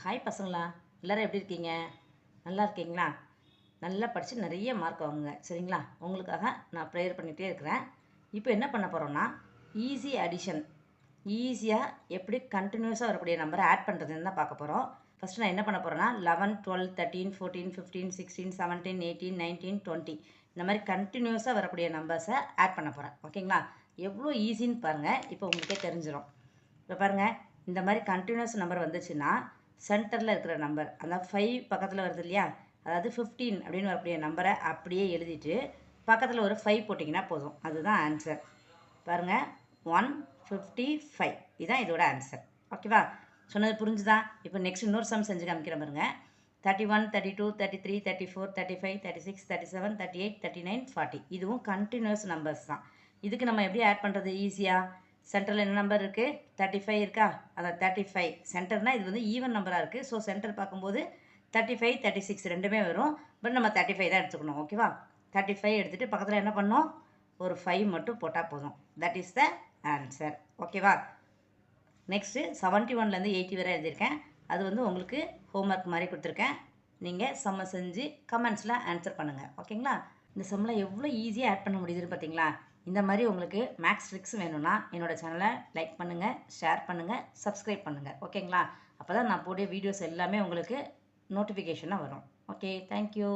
Hi பசங்களா, எல்லோரும் எப்படி இருக்கீங்க? நல்லா இருக்கீங்களா? நல்லா படித்து நிறைய மார்க் வாங்குங்க, சரிங்களா? உங்களுக்காக நான் ப்ரேயர் பண்ணிகிட்டே இருக்கிறேன். இப்போ என்ன பண்ண போகிறோன்னா, ஈஸி அடிஷன், ஈஸியாக எப்படி கண்டினியூஸாக வரக்கூடிய நம்பரை ஆட் பண்ணுறதுன்னு தான் பார்க்க போகிறோம். ஃபஸ்ட்டு நான் என்ன பண்ண போகிறேன்னா 11, 12, 13, 14, 15, 16, 17, 18, 19, 20 இந்த மாதிரி கண்டினியூஸாக வரக்கூடிய நம்பர்ஸை ஆட் பண்ண போகிறேன். ஓகேங்களா? எவ்வளோ ஈஸின்னு பாருங்கள், இப்போ உங்களுக்கே தெரிஞ்சிடும். இப்போ பாருங்கள், இந்த மாதிரி கண்டினியூஸ் நம்பர் வந்துச்சுன்னா சென்டரில் இருக்கிற நம்பர், அதாவது 5 பக்கத்தில் வருது இல்லையா, அதாவது 15 அப்படின்னு வரக்கூடிய நம்பரை அப்படியே எழுதிட்டு பக்கத்தில் ஒரு 5 போட்டிங்கன்னா போதும். அதுதான் ஆன்சர். பாருங்கள், 155 இதுதான் இதோட ஆன்சர். ஓகேவா? சொன்னது புரிஞ்சுதா? இப்போ நெக்ஸ்ட் இன்னொரு சம் செஞ்சு காமிக்கிற பாருங்க. 31, 32, 33, 34, 35, 36, 37, 38, 39, 40 இதுவும் கண்டினியூஸ் நம்பர்ஸ் தான். இதுக்கு நம்ம எப்படி ஆட் பண்ணுறது ஈஸியாக? சென்டரில் என்ன நம்பர் இருக்குது? 35 இருக்கா? அதான் 35 சென்டர்னால் இது வந்து ஈவன் நம்பராக இருக்குது. ஸோ சென்டர் பார்க்கும்போது 35, 36 ரெண்டுமே வரும். பட் நம்ம 35 தான் எடுத்துக்கணும். ஓகேவா? 35 எடுத்துகிட்டு பக்கத்தில் என்ன பண்ணோம்? ஒரு 5 மட்டும் போட்டால் போதும். That is the answer. ஓகேவா? நெக்ஸ்ட்டு 71லேருந்து 80 வரை எழுதியிருக்கேன். அது வந்து உங்களுக்கு ஹோம்ஒர்க் மாதிரி கொடுத்துருக்கேன். நீங்கள் செம்ம செஞ்சு கமெண்ட்ஸில் ஆன்சர் பண்ணுங்கள். ஓகேங்களா? இந்த செம்மில் எவ்வளோ ஈஸியாக ஆட் பண்ண முடியுதுன்னு பார்த்தீங்களா? இந்த மாதிரி உங்களுக்கு மேக்ஸ் ட்ரிக்ஸ் வேணும்னா என்னோடய சேனலை லைக் பண்ணுங்கள், ஷேர் பண்ணுங்கள், சப்ஸ்கிரைப் பண்ணுங்கள். ஓகேங்களா? அப்போ தான் நான் போடிய வீடியோஸ் எல்லாமே உங்களுக்கு நோட்டிஃபிகேஷனாக வரும். Okay, thank you.